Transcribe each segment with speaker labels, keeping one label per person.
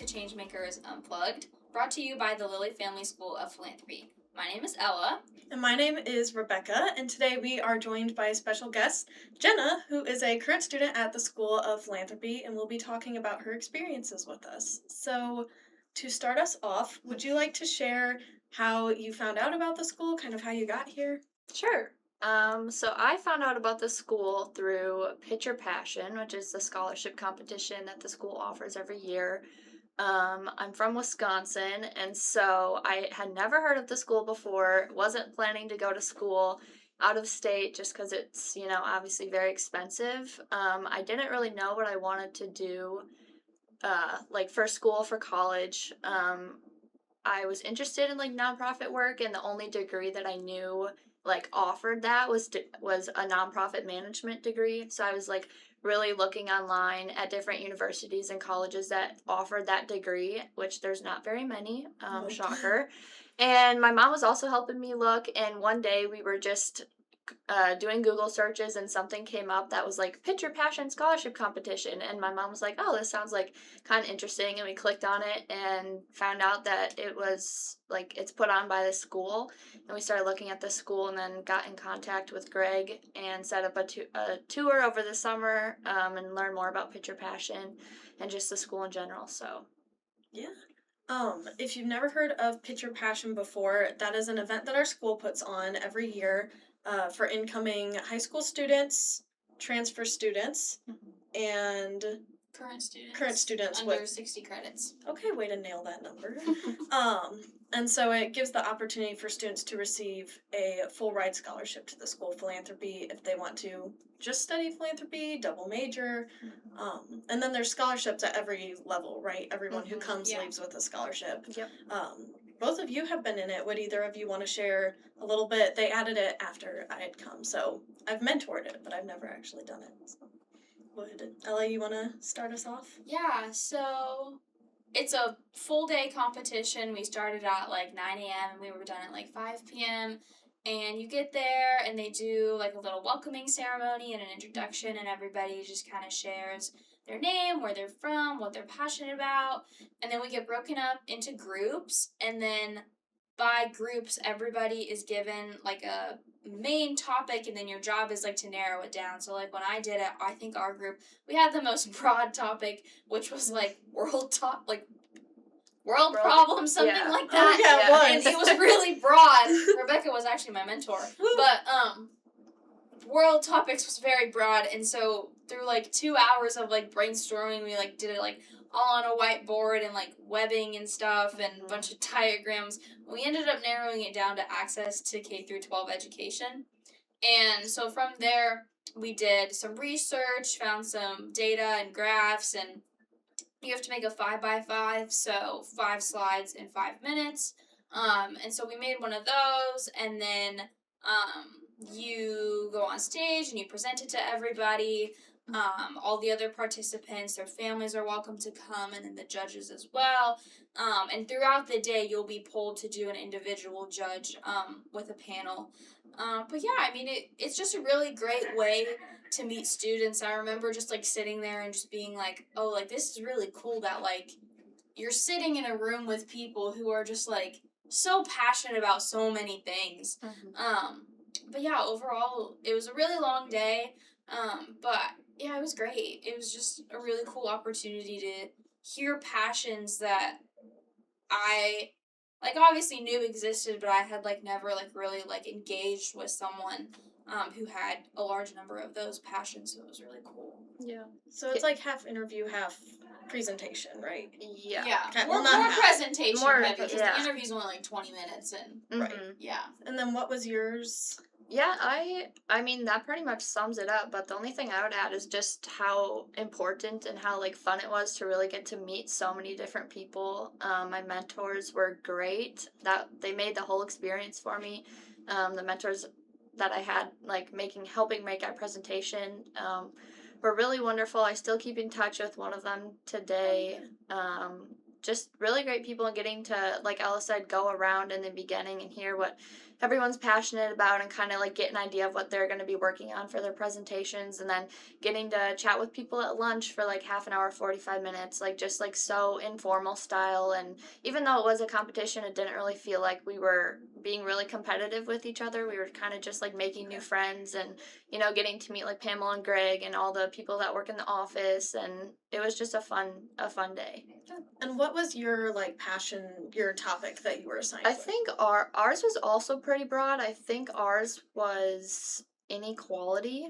Speaker 1: Changemakers Unplugged, brought to you by the Lilly Family School of Philanthropy. My name is Ella.
Speaker 2: And my name is Rebekah, and today we are joined by a special guest, Jena, who is a current student at the School of Philanthropy and will be talking about her experiences with us. So, to start us off, would you like to share how you found out about the school, kind of how you got here?
Speaker 3: Sure. So I found out about the school through Pitch Your Passion, which is the scholarship competition that the school offers every year. I'm from Wisconsin, and so I had never heard of the school before, wasn't planning to go to school out of state just because it's, obviously very expensive. I didn't really know what I wanted to do, for school, for college. I was interested in nonprofit work, and the only degree that I knew offered that was a nonprofit management degree. So I was really looking online at different universities and colleges that offered that degree, which there's not very many.
Speaker 2: Nope.
Speaker 3: Shocker. And my mom was also helping me look, and one day we were just doing Google searches, and something came up that was Pitch Your Passion Scholarship Competition, and my mom was like, oh, this sounds kind of interesting, and we clicked on it and found out that it was it's put on by the school, and we started looking at the school, and then got in contact with Greg and set up a tour over the summer, and learn more about Pitch Your Passion and just the school in general. So
Speaker 2: Yeah. If you've never heard of Pitch Your Passion before, that is an event that our school puts on every year for incoming high school students, transfer students, and
Speaker 1: Current students.
Speaker 2: Current students
Speaker 1: under 60 credits.
Speaker 2: Okay, way to nail that number. And so it gives the opportunity for students to receive a full ride scholarship to the school of philanthropy if they want to just study philanthropy, double major. And then there's scholarships at every level, right? Everyone who comes leaves with a scholarship.
Speaker 3: Yep.
Speaker 2: Both of you have been in it. Would either of you want to share a little bit? They added it after I had come, so I've mentored it, but I've never actually done it. So. Ella, you want to start us off?
Speaker 1: Yeah, so it's a full day competition. We started at 9 a.m. and we were done at 5 p.m. And you get there and they do a little welcoming ceremony and an introduction, and everybody just kind of shares their name, where they're from, what they're passionate about. And then we get broken up into groups, and then by groups everybody is given a main topic, and then your job is to narrow it down. So when I did it, I think our group, we had the most broad topic, which was world problems, something like that.
Speaker 2: Oh, yeah,
Speaker 1: it was really broad. Rebekah was actually my mentor. But world topics was very broad, and so through 2 hours of brainstorming, we did it all on a whiteboard and webbing and stuff and a bunch of diagrams. We ended up narrowing it down to access to K through 12 education. And so from there, we did some research, found some data and graphs, and you have to make a 5x5, so 5 slides in 5 minutes. And so we made one of those, and then you go on stage and you present it to everybody. All the other participants, their families are welcome to come, and then the judges as well. And throughout the day, you'll be pulled to do an individual judge with a panel. But yeah, I mean, it's just a really great way to meet students. I remember just sitting there and just being oh, this is really cool that you're sitting in a room with people who are just so passionate about so many things. But yeah, overall, it was a really long day. But yeah, it was great. It was just a really cool opportunity to hear passions that I obviously knew existed, but I had never really engaged with someone who had a large number of those passions. So it was really cool.
Speaker 3: Yeah.
Speaker 2: So it's half interview, half presentation, right?
Speaker 3: Yeah.
Speaker 1: Yeah.
Speaker 2: Well,
Speaker 1: more presentation heavy, because
Speaker 3: yeah.
Speaker 1: the interview's only 20 minutes and
Speaker 2: right.
Speaker 1: Yeah.
Speaker 2: And then what was yours?
Speaker 3: Yeah, I mean, that pretty much sums it up, but the only thing I would add is just how important and how fun it was to really get to meet so many different people. My mentors were great. That they made the whole experience for me. The mentors that I had helping make our presentation were really wonderful. I still keep in touch with one of them today. just really great people, and getting to, like Ella said, go around in the beginning and hear what everyone's passionate about and kind of like get an idea of what they're going to be working on for their presentations, and then getting to chat with people at lunch for like half an hour, 45 minutes, like just like so informal style. And even though it was a competition, it didn't really feel like we were being really competitive with each other. We were kind of just like making new friends, and getting to meet like Pamela and Greg and all the people that work in the office, and it was just a fun day.
Speaker 2: And what was your like passion, your topic that you were assigned?
Speaker 3: I think ours was also pretty broad. I think ours was inequality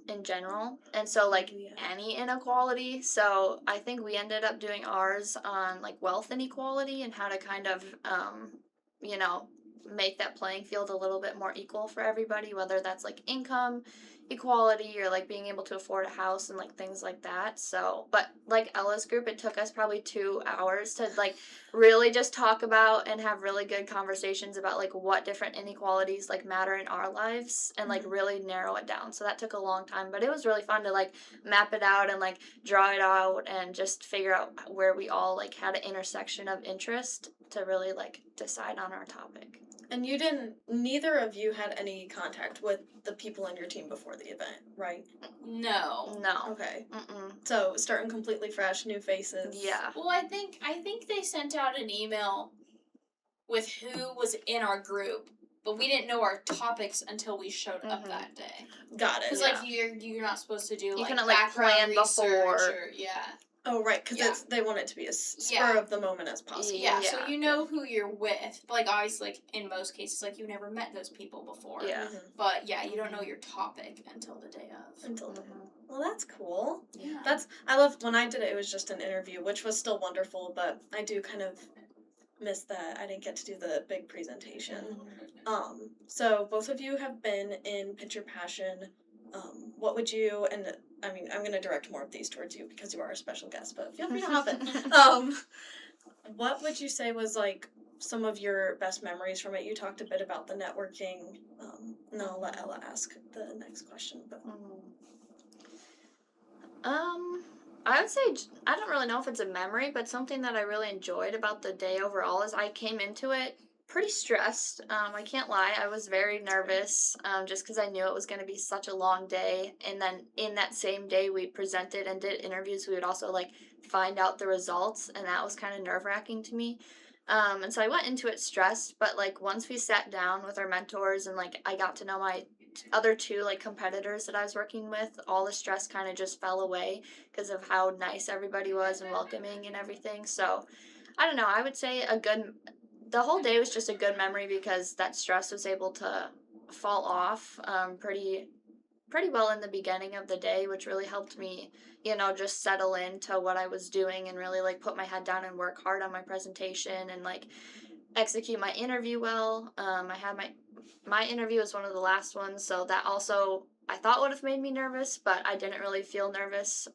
Speaker 3: in general, and so like any inequality. So I think we ended up doing ours on like wealth inequality and how to kind of you know make that playing field a little bit more equal for everybody, whether that's like income equality or like being able to afford a house and like things like that. So, but like Ella's group, it took us probably 2 hours to like really just talk about and have really good conversations about like what different inequalities like matter in our lives, and like really narrow it down. So that took a long time, but it was really fun to like map it out and like draw it out and just figure out where we all like had an intersection of interest to really like decide on our topic.
Speaker 2: And neither of you had any contact with the people in your team before the event, right?
Speaker 1: No.
Speaker 2: Okay.
Speaker 3: Mm-mm.
Speaker 2: So starting completely fresh, new faces.
Speaker 3: Yeah.
Speaker 1: Well, I think they sent out an email with who was in our group, but we didn't know our topics until we showed up that day.
Speaker 2: Got it.
Speaker 1: Because like you're not supposed to do
Speaker 3: You
Speaker 1: like
Speaker 3: couldn't, like,
Speaker 1: background
Speaker 3: plan
Speaker 1: research
Speaker 3: before.
Speaker 1: or
Speaker 2: Oh, right, because they want it to be as spur of the moment as possible.
Speaker 1: Yeah, so you know who you're with. But, like, obviously, like, in most cases, like, you've never met those people before.
Speaker 3: Yeah.
Speaker 1: But, yeah, you don't know your topic until the day of.
Speaker 2: Well, that's cool.
Speaker 1: Yeah.
Speaker 2: I love, when I did it, it was just an interview, which was still wonderful, but I do kind of miss that I didn't get to do the big presentation. So both of you have been in Pitch Your Passion. What would you, and I mean, I'm going to direct more of these towards you because you are a special guest, but feel free to hop in. What would you say was like some of your best memories from it? You talked a bit about the networking, and I'll let Ella ask the next question. But
Speaker 3: I would say, I don't really know if it's a memory, but something that I really enjoyed about the day overall is I came into it pretty stressed. I can't lie, I was very nervous, just because I knew it was going to be such a long day. And then in that same day we presented and did interviews, we would also like find out the results, and that was kind of nerve-wracking to me. And so I went into it stressed, but like once we sat down with our mentors and like I got to know my other two like competitors that I was working with, all the stress kind of just fell away because of how nice everybody was and welcoming and everything. So I don't know, I would say the whole day was just a good memory because that stress was able to fall off pretty well in the beginning of the day, which really helped me, just settle into what I was doing and really like put my head down and work hard on my presentation and like execute my interview well. I had my interview was one of the last ones, so that also I thought would have made me nervous, but I didn't really feel nervous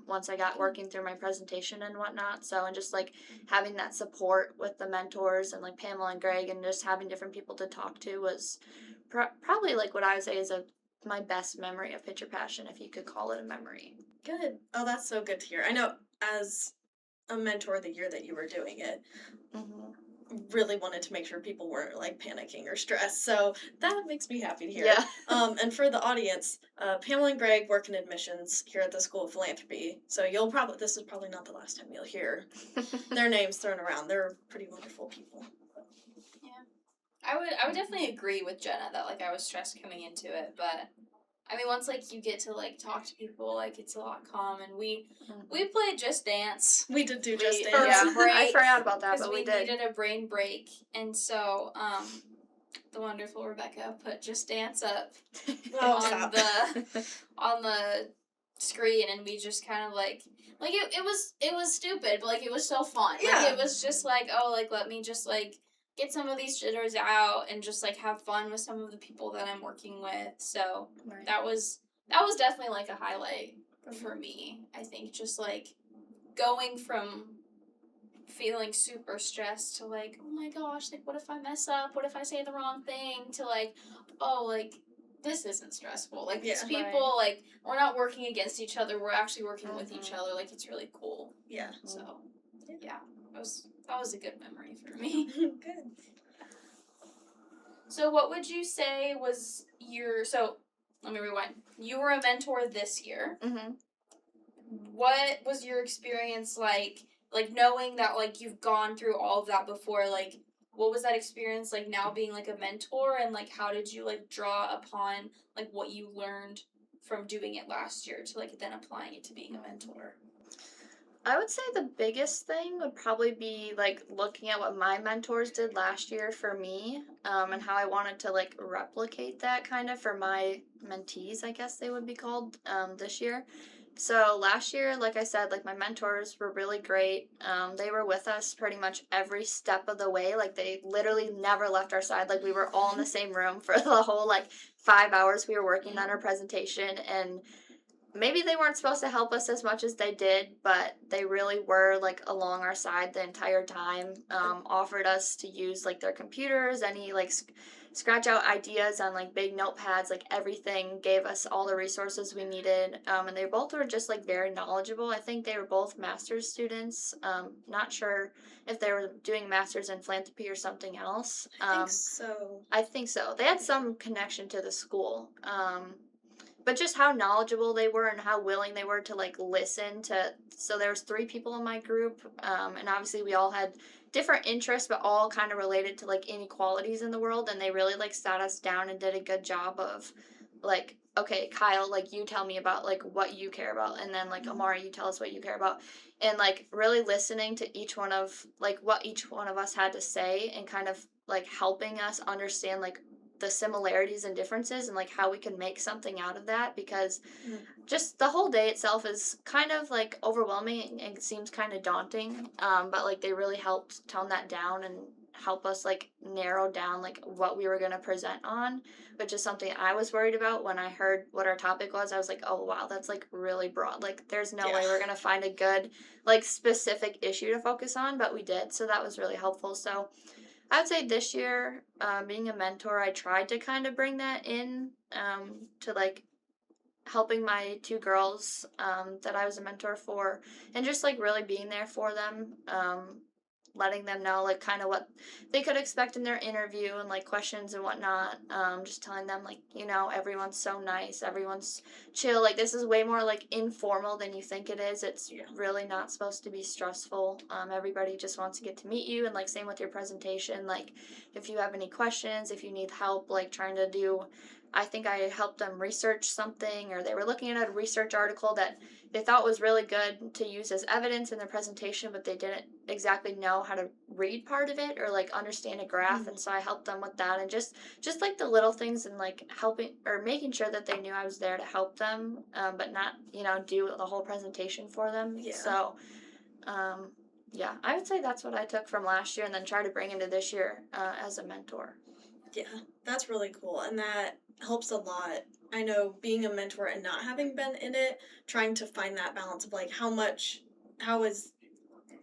Speaker 3: once I got working through my presentation and whatnot. So, and just like having that support with the mentors and like Pamela and Greg and just having different people to talk to was probably like what I would say is my best memory of Pitch Your Passion, if you could call it a memory.
Speaker 2: Good. Oh, that's so good to hear. I know as a mentor the year that you were doing it, really wanted to make sure people weren't like panicking or stressed, so that makes me happy to hear. And for the audience, Pamela and Greg work in admissions here at the School of Philanthropy, so this is probably not the last time you'll hear their names thrown around. They're pretty wonderful people.
Speaker 1: I would definitely agree with Jenna that like I was stressed coming into it, but I mean once like you get to like talk to people, like it's a lot calm. And we played Just Dance.
Speaker 2: We did do Just Dance.
Speaker 3: I forgot about that, but we did.
Speaker 1: Needed a brain break, and so the wonderful Rebekah put Just Dance up on the screen, and we just kind of like it was stupid, but like it was so fun. Like it was just like, oh, like let me just like get some of these jitters out and just like have fun with some of the people that I'm working with. So that was definitely like a highlight for me. I think just like going from feeling super stressed to like, oh my gosh, like what if I mess up? What if I say the wrong thing? To like, oh, like this isn't stressful. Like these people, like we're not working against each other. We're actually working with each other. Like it's really cool.
Speaker 2: Yeah.
Speaker 1: So Yeah, that was a good memory for me.
Speaker 2: Good.
Speaker 1: So what would you say was let me rewind. You were a mentor this year.
Speaker 3: Mm-hmm.
Speaker 1: What was your experience like knowing that like you've gone through all of that before, like what was that experience like now being like a mentor, and like how did you like draw upon like what you learned from doing it last year to like then applying it to being a mentor?
Speaker 3: I would say the biggest thing would probably be like looking at what my mentors did last year for me, and how I wanted to like replicate that kind of for my mentees, I guess they would be called, this year. So last year, like I said, like my mentors were really great. They were with us pretty much every step of the way. Like they literally never left our side. Like we were all in the same room for the whole like 5 hours we were working on our presentation, and maybe they weren't supposed to help us as much as they did, but they really were like along our side the entire time. Offered us to use like their computers, any like scratch out ideas on like big notepads, like everything. Gave us all the resources we needed, and they both were just like very knowledgeable. I think they were both master's students. Not sure if they were doing masters in philanthropy or something else.
Speaker 2: I think so.
Speaker 3: I think so. They had some connection to the school. But just how knowledgeable they were and how willing they were to like listen to. So there was 3 people in my group, and obviously we all had different interests, but all kind of related to like inequalities in the world, and they really like sat us down and did a good job of like, okay, Kyle, like you tell me about like what you care about, and then like Amara, you tell us what you care about, and like really listening to each one of like what each one of us had to say, and kind of like helping us understand like the similarities and differences and like how we can make something out of that, because just the whole day itself is kind of like overwhelming and it seems kind of daunting, but like they really helped tone that down and help us like narrow down like what we were going to present on, which is something I was worried about when I heard what our topic was. I was like, oh wow, that's like really broad, like there's no way we're going to find a good like specific issue to focus on, but we did, so that was really helpful. So I would say this year, being a mentor, I tried to kind of bring that in, to like helping my 2 girls, that I was a mentor for, and just like really being there for them, letting them know like kind of what they could expect in their interview and like questions and whatnot. Just telling them like, everyone's so nice, everyone's chill. Like this is way more like informal than you think it is. It's really not supposed to be stressful. Everybody just wants to get to meet you, and like same with your presentation. Like if you have any questions, if you need help, like trying to do. I think I helped them research something, or they were looking at a research article that they thought was really good to use as evidence in their presentation, but they didn't exactly know how to read part of it or like understand a graph. And so I helped them with that, and just like the little things, and like helping or making sure that they knew I was there to help them, but not do the whole presentation for them. So yeah, I would say that's what I took from last year and then try to bring into this year, as a mentor.
Speaker 2: Yeah, that's really cool, and that helps a lot. I know being a mentor and not having been in it, trying to find that balance of like how is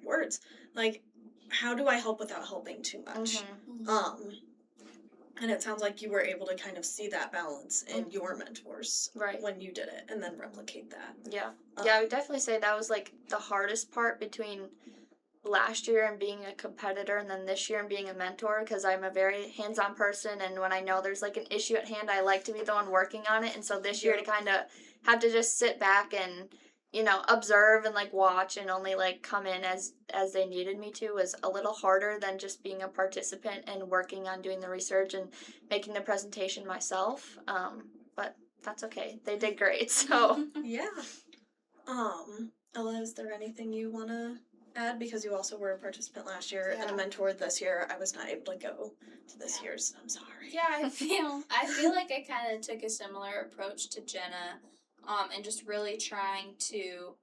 Speaker 2: words, like how do I help without helping too much? And it sounds like you were able to kind of see that balance in your mentors when you did it, and then replicate that.
Speaker 3: Yeah, I would definitely say that was like the hardest part between last year and being a competitor, and then this year and being a mentor, because I'm a very hands-on person, and when I know there's like an issue at hand, I like to be the one working on it. And so this year to kind of have to just sit back and observe and like watch and only like come in as they needed me to was a little harder than just being a participant and working on doing the research and making the presentation myself. But that's okay, they did great. So
Speaker 2: yeah. Ella, is there anything you want to add, because you also were a participant last year and a mentor this year? I was not able to go to this year's, so I'm sorry.
Speaker 1: Yeah, I feel like I kind of took a similar approach to Jena, and just really trying to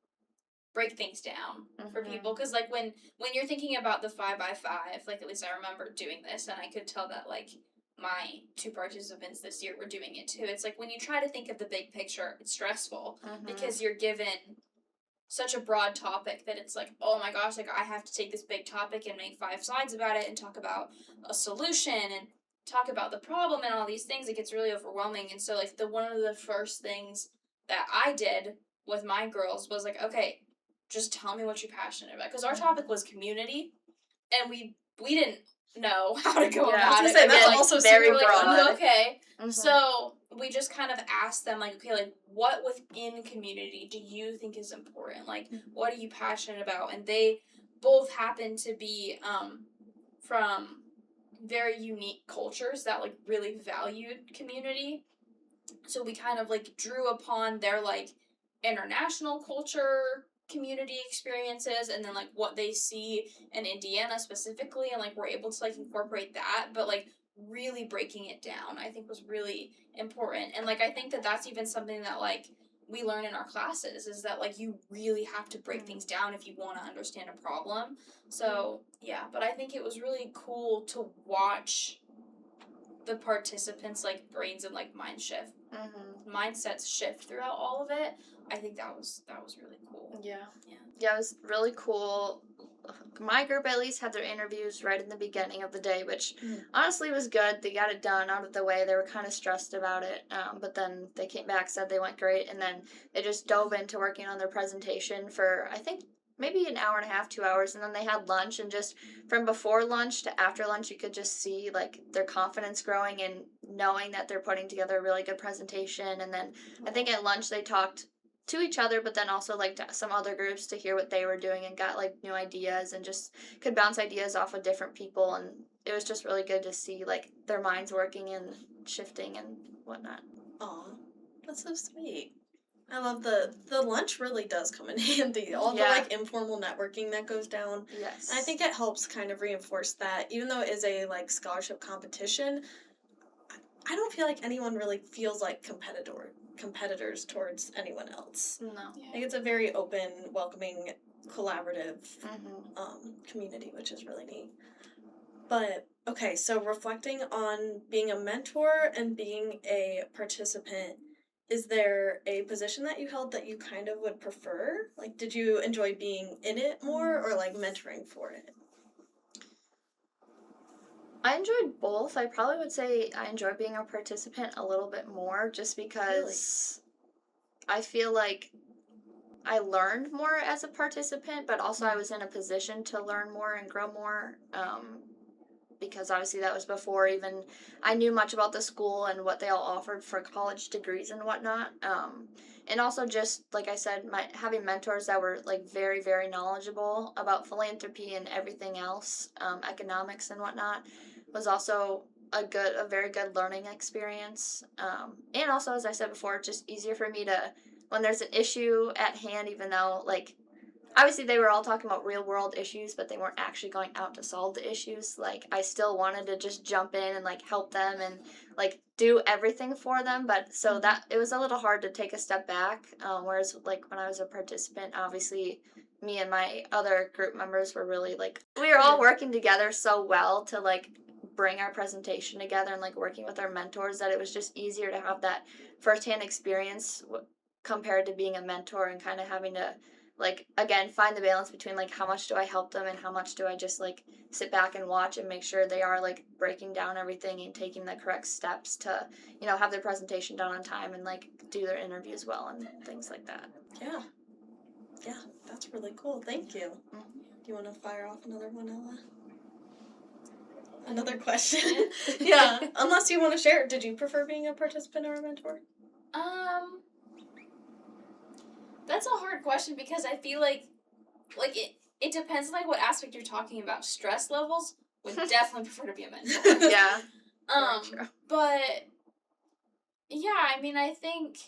Speaker 1: break things down for people, because like when you're thinking about the 5x5, like at least I remember doing this, and I could tell that like my 2 participants this year were doing it too. It's like when you try to think of the big picture, it's stressful because you're given such a broad topic that it's like, oh my gosh, like I have to take this big topic and make 5 slides about it and talk about a solution and talk about the problem and all these things. It gets really overwhelming. And so like one of the first things that I did with my girls was like, okay, just tell me what you're passionate about. Because our topic was community, and we didn't know how to go
Speaker 3: Yeah,
Speaker 1: about
Speaker 2: I was
Speaker 1: it.
Speaker 2: gonna say, that's
Speaker 1: Like,
Speaker 2: also
Speaker 3: very
Speaker 1: we were like,
Speaker 3: broad.
Speaker 1: oh, okay.
Speaker 3: Mhm.
Speaker 1: So we just kind of asked them, like, okay, like, what within community do you think is important? Like, what are you passionate about? And they both happen to be from very unique cultures that, like, really valued community. So we kind of, like, drew upon their, like, international culture community experiences, and then, like, what they see in Indiana specifically, and, like, we're able to, like, incorporate that, but, like, really breaking it down, I think, was really important. And, like, I think that that's even something that, like, we learn in our classes, is that, like, you really have to break things down if you want to understand a problem. So, yeah, but I think it was really cool to watch the participants, like, brains and, like, mindsets shift throughout all of it. I think that was really cool.
Speaker 3: Yeah.
Speaker 1: Yeah.
Speaker 3: Yeah, it was really cool. My group at least had their interviews right in the beginning of the day, which honestly was good. They got it done out of the way. They were kind of stressed about it, but then they came back, said they went great, and then they just dove into working on their presentation for, I think, maybe an hour and a half, 2 hours, and then they had lunch, and just from before lunch to after lunch, you could just see, like, their confidence growing and knowing that they're putting together a really good presentation. And then I think at lunch they talked to each other, but then also, like, to some other groups to hear what they were doing, and got, like, new ideas, and just could bounce ideas off of different people. And it was just really good to see, like, their minds working and shifting and whatnot.
Speaker 2: Aw, that's so sweet. I love the lunch really does come in handy. All the,
Speaker 3: Yeah.
Speaker 2: like, informal networking that goes down.
Speaker 3: Yes.
Speaker 2: And I think it helps kind of reinforce that, even though it is a, like, scholarship competition, I don't feel like anyone really feels like competitors towards anyone else.
Speaker 3: No.
Speaker 2: I think it's a very open, welcoming, collaborative
Speaker 3: Mm-hmm.
Speaker 2: Community, which is really neat. But okay, so reflecting on being a mentor and being a participant, is there a position that you held that you kind of would prefer? Like, did you enjoy being in it more, or, like, mentoring for it?
Speaker 3: I enjoyed both. I probably would say I enjoy being a participant a little bit more, just because I feel like I learned more as a participant, but also I was in a position to learn more and grow more, because obviously that was before even I knew much about the school and what they all offered for college degrees and whatnot. And also, just like I said, having mentors that were, like, very, very knowledgeable about philanthropy and everything else, economics and whatnot, was also a very good learning experience. And also, as I said before, it's just easier for me to, when there's an issue at hand, even though, like, obviously they were all talking about real world issues, but they weren't actually going out to solve the issues. Like, I still wanted to just jump in and, like, help them and, like, do everything for them. But so that it was a little hard to take a step back. Whereas, like, when I was a participant, obviously me and my other group members were really, like, we were all working together so well to, like, bring our presentation together, and, like, working with our mentors, that it was just easier to have that firsthand experience compared to being a mentor and kind of having to, like, again, find the balance between, like, how much do I help them and how much do I just, like, sit back and watch and make sure they are, like, breaking down everything and taking the correct steps to, you know, have their presentation done on time and, like, do their interviews well and things like that.
Speaker 2: Yeah. Yeah, that's really cool. Thank you.
Speaker 3: Mhm.
Speaker 2: Do you want to fire off another one, Ella? Another question? Yeah, unless you want to share. Did you prefer being a participant or a mentor?
Speaker 1: That's a hard question, because I feel like it depends on, like, what aspect you're talking about. Stress levels would definitely prefer to be a mentor.
Speaker 3: Yeah. Very true.
Speaker 1: But yeah, I mean, I think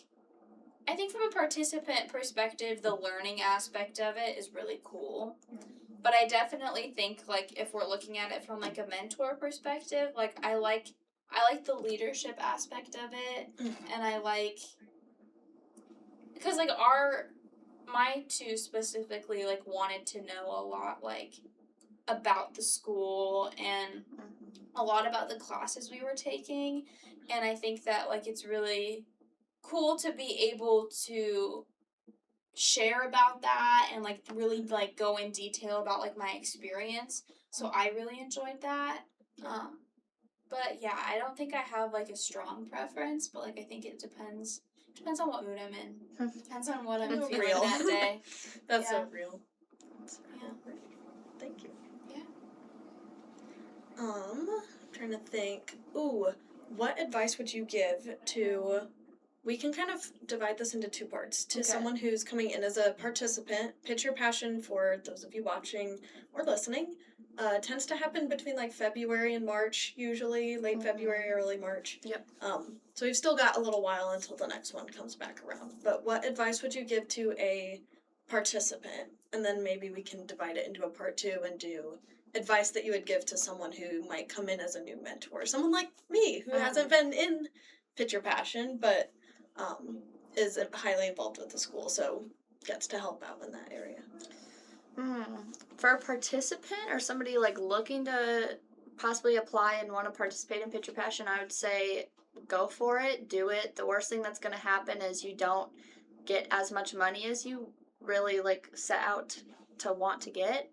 Speaker 1: from a participant perspective, the learning aspect of it is really cool. But I definitely think, like, if we're looking at it from, like, a mentor perspective, like, I like the leadership aspect of it, and I like, because, like, my two specifically, like, wanted to know a lot, like, about the school and a lot about the classes we were taking, and I think that, like, it's really cool to be able to share about that and, like, really, like, go in detail about, like, my experience. So I really enjoyed that. But yeah, I don't think I have, like, a strong preference, but, like, I think it depends Depends on what mood I'm in. Depends on what I'm
Speaker 2: So
Speaker 1: feeling
Speaker 2: real.
Speaker 1: that day.
Speaker 2: That's
Speaker 1: Yeah.
Speaker 2: so real. That's so
Speaker 1: Yeah.
Speaker 2: real. Thank you.
Speaker 1: Yeah.
Speaker 2: I'm trying to think. Ooh, what advice would you give to? We can kind of divide this into two parts. To
Speaker 3: Okay.
Speaker 2: someone who's coming in as a participant, pitch your passion for those of you watching or listening. Tends to happen between like February and March, usually late February, early March.
Speaker 3: Yep.
Speaker 2: So we've still got a little while until the next one comes back around. But what advice would you give to a participant? And then maybe we can divide it into a part two and do advice that you would give to someone who might come in as a new mentor. Someone like me who hasn't been in Pitch Your Passion, but is highly involved with the school, so gets to help out in that area.
Speaker 3: For a participant or somebody like looking to possibly apply and want to participate in Pitch Your Passion, I would say go for it, do it. The worst thing that's going to happen is you don't get as much money as you really like set out to want to get.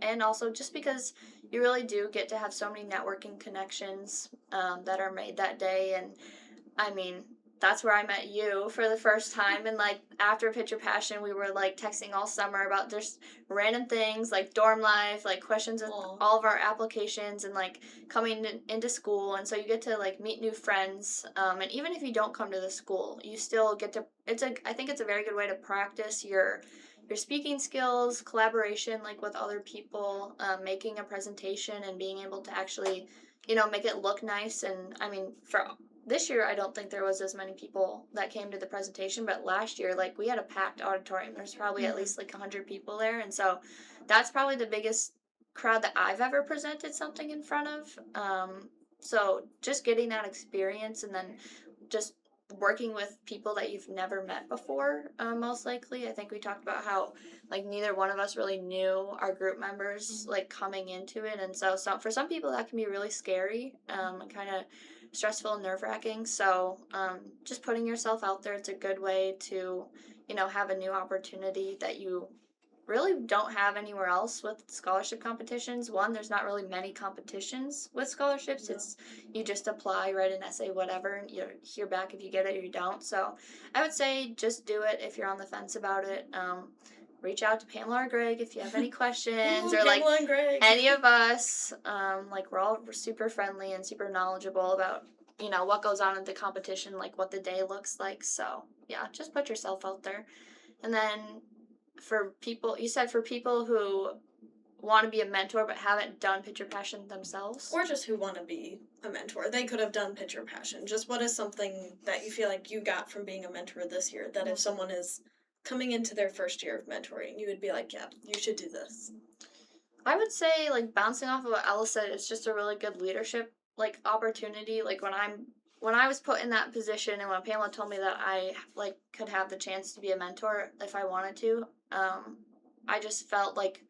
Speaker 3: And also just because you really do get to have so many networking connections that are made that day. And I mean, that's where I met you for the first time. And like after Pitch Your Passion, we were like texting all summer about just random things like dorm life, like questions with all of our applications and like coming into school. And so you get to like meet new friends. And even if you don't come to the school, you still get to, I think it's a very good way to practice your speaking skills, collaboration, like with other people, making a presentation and being able to actually, make it look nice. And I mean, for this year, I don't think there was as many people that came to the presentation, but last year, like, we had a packed auditorium. There's probably at least, like, 100 people there, and so that's probably the biggest crowd that I've ever presented something in front of. So just getting that experience and then just working with people that you've never met before, most likely. I think we talked about how, like, neither one of us really knew our group members, like, coming into it, and so for some people, that can be really scary, and kind of stressful and nerve-wracking. So just putting yourself out there, it's a good way to have a new opportunity that you really don't have anywhere else with scholarship competitions. One, there's not really many competitions with scholarships.
Speaker 2: No.
Speaker 3: It's you just apply, write an essay, whatever, and you hear back if you get it or you don't. So I would say just do it if you're on the fence about it. Reach out to Pamela or Greg if you have any questions, or like
Speaker 2: Pamela and Greg.
Speaker 3: any of us. Like we're all super friendly and super knowledgeable about what goes on at the competition, like what the day looks like. So yeah, just put yourself out there. And then for people who want to be a mentor but haven't done Pitch Your Passion themselves,
Speaker 2: or just who want to be a mentor, they could have done Pitch Your Passion. Just what is something that you feel like you got from being a mentor this year that if someone is coming into their first year of mentoring, you would be like, yeah, you should do this?
Speaker 3: I would say, like, bouncing off of what Ella said, it's just a really good leadership like opportunity. Like when I was put in that position and when Pamela told me that I like could have the chance to be a mentor if I wanted to, I just felt like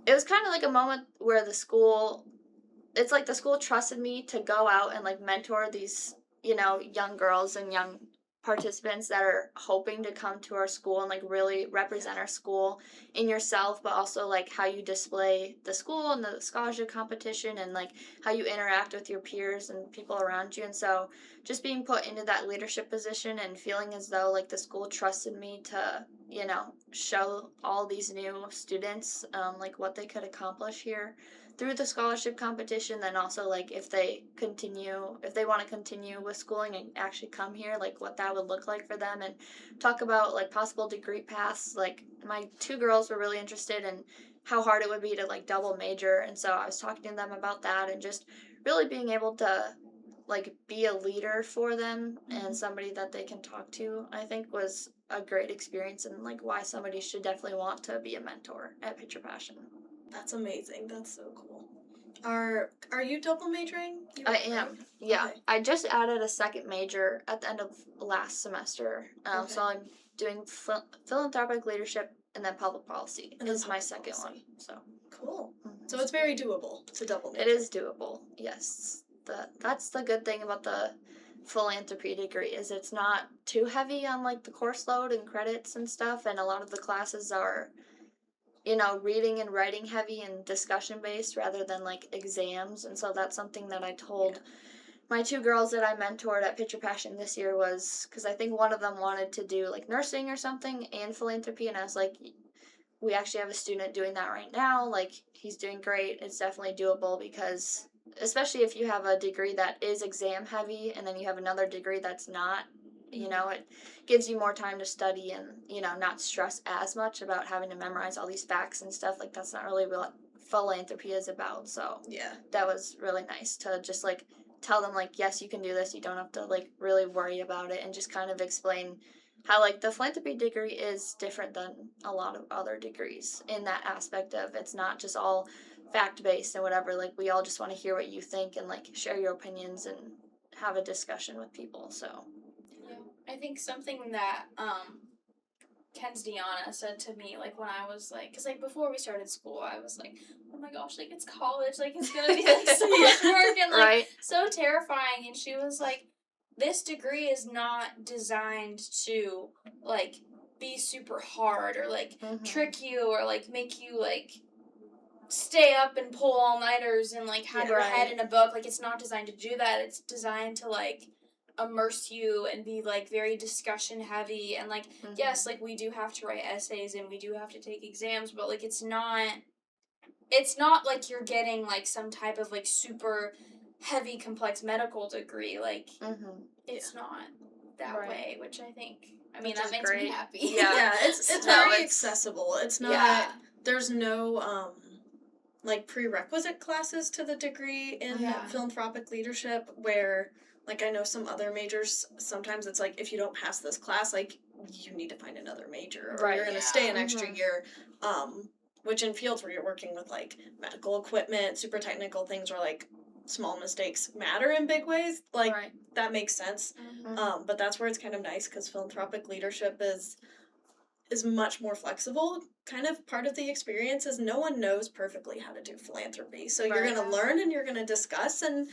Speaker 3: it was kind of like a moment where it's like the school trusted me to go out and like mentor these, young girls and young participants that are hoping to come to our school and like really represent our school in yourself, but also like how you display the school and the scholarship competition and like how you interact with your peers and people around you. And so just being put into that leadership position and feeling as though like the school trusted me to show all these new students like what they could accomplish here through the scholarship competition. Then also like if they want to continue with schooling and actually come here, like what that would look like for them, and talk about like possible degree paths. Like my two girls were really interested in how hard it would be to like double major, and so I was talking to them about that and just really being able to like be a leader for them and somebody that they can talk to, I think was a great experience and like why somebody should definitely want to be a mentor at Pitch Your Passion.
Speaker 2: That's amazing. That's so cool. Are you double majoring?
Speaker 3: I am.
Speaker 2: Right?
Speaker 3: Yeah.
Speaker 2: Okay.
Speaker 3: I just added a second major at the end of last semester.
Speaker 2: Okay.
Speaker 3: So I'm doing philanthropic leadership and then public policy
Speaker 2: And then
Speaker 3: is my
Speaker 2: public
Speaker 3: second
Speaker 2: policy.
Speaker 3: one. So
Speaker 2: Cool. So it's very doable to double major.
Speaker 3: it is doable. Yes. That's the good thing about the philanthropy degree is it's not too heavy on like the course load and credits and stuff, and a lot of the classes are reading and writing heavy and discussion based rather than like exams. And so that's something that I told my 2 girls that I mentored at Picture Passion this year was because I think one of them wanted to do like nursing or something and philanthropy, and I was like, we actually have a student doing that right now. Like, he's doing great. It's definitely doable because, especially if you have a degree that is exam heavy and then you have another degree that's not, you know, it gives you more time to study and, you know, not stress as much about having to memorize all these facts and stuff. Like, that's not really what philanthropy is about. So,
Speaker 2: Yeah.
Speaker 3: that was really nice to just, like, tell them, like, yes, you can do this. You don't have to, like, really worry about it, and just kind of explain how, like, the philanthropy degree is different than a lot of other degrees in that aspect of it's not just all fact-based and whatever. Like, we all just want to hear what you think and, like, share your opinions and have a discussion with people, so.
Speaker 1: Yeah. I think something that Ken's Deanna said to me, like, when I was, like, because, like, before we started school, I was like, oh my gosh, like, it's college, like, it's gonna be, like, so much work and, like,
Speaker 3: Right.
Speaker 1: so terrifying, and she was like, this degree is not designed to, like, be super hard or, like, trick you or, like, make you, like, stay up and pull all-nighters and, like, have your head in a book. Like, it's not designed to do that. It's designed to, like, immerse you and be, like, very discussion heavy. And, like, yes, like, we do have to write essays and we do have to take exams, but, like, it's not like you're getting, like, some type of, like, super heavy, complex medical degree. Like, it's not that way, which I think, I mean, that makes me happy.
Speaker 2: Yeah, it's very accessible. It's not, there's no, like, prerequisite classes to the degree in philanthropic leadership where, like, I know some other majors, sometimes it's like, if you don't pass this class, like, you need to find another major, or you're going to stay an extra year, which in fields where you're working with, like, medical equipment, super technical things, or, like, small mistakes matter in big ways, like, that makes sense. But that's where it's kind of nice, because philanthropic leadership is much more flexible. Kind of part of the experience is no one knows perfectly how to do philanthropy. So you're going to learn and you're going to discuss and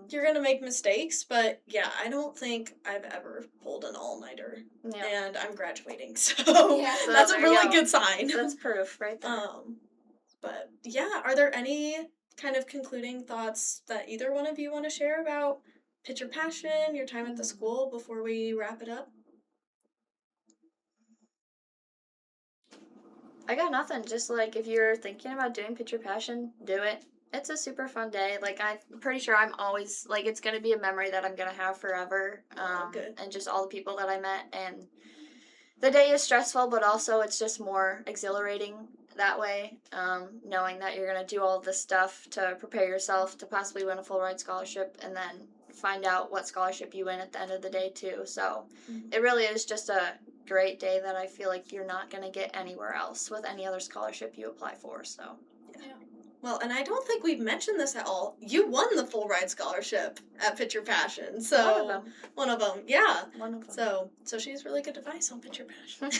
Speaker 2: you're going to make mistakes. But yeah, I don't think I've ever pulled an all-nighter. And I'm graduating. So that's a really good sign.
Speaker 3: That's proof right there.
Speaker 2: But yeah, are there any kind of concluding thoughts that either one of you want to share about Picture Passion, your time at the school, before we wrap it up?
Speaker 3: I got nothing. Just, like, if you're thinking about doing Picture Passion, do it. It's a super fun day. Like, I'm pretty sure I'm always, like, it's going to be a memory that I'm going to have forever. And just all the people that I met. And the day is stressful, but also it's just more exhilarating that way, knowing that you're going to do all this stuff to prepare yourself to possibly win a full ride scholarship and then find out what scholarship you win at the end of the day, too. So it really is just a great day that I feel like you're not going to get anywhere else with any other scholarship you apply for, so.
Speaker 2: Yeah. Well, and I don't think we've mentioned this at all. You won the full ride scholarship at Picture Passion, so. One of them, yeah.
Speaker 3: One of them.
Speaker 2: So she's really good advice on Picture Passion.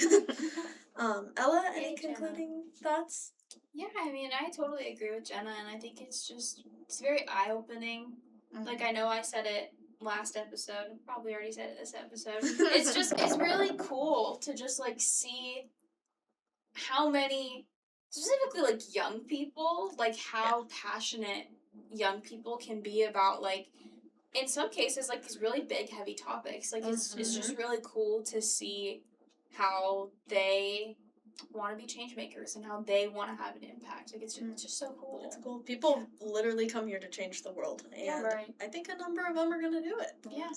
Speaker 2: Ella, any concluding thoughts?
Speaker 1: Yeah, I mean, I totally agree with Jenna, and I think it's very eye-opening. Like, I know I said it last episode, probably already said it this episode. It's really cool to just, like, see how many, specifically, like, young people, like, how passionate young people can be about, like, in some cases, like, these really big, heavy topics. Like, it's just really cool to see how they want to be change makers and how they want to have an impact. Like, it's just so cool.
Speaker 2: It's cool. People literally come here to change the world, and I think a number of them are going to do it.
Speaker 1: Yeah.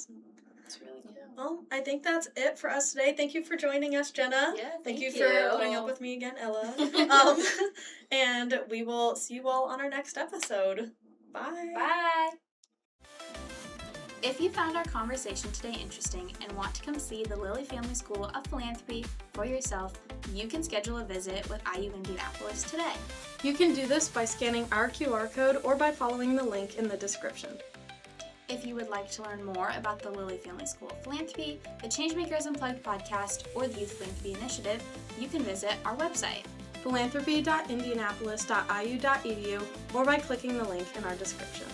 Speaker 1: It's really cool.
Speaker 2: Well, I think that's it for us today. Thank you for joining us, Jenna.
Speaker 3: Yeah,
Speaker 2: thank you for putting up with me again, Ella. And we will see you all on our next episode. Bye.
Speaker 1: Bye. If you found our conversation today interesting and want to come see the Lilly Family School of Philanthropy for yourself, you can schedule a visit with IU Indianapolis today.
Speaker 2: You can do this by scanning our QR code or by following the link in the description.
Speaker 1: If you would like to learn more about the Lilly Family School of Philanthropy, the Changemakers Unplugged podcast, or the Youth Philanthropy Initiative, you can visit our website,
Speaker 2: philanthropy.indianapolis.iu.edu, or by clicking the link in our description.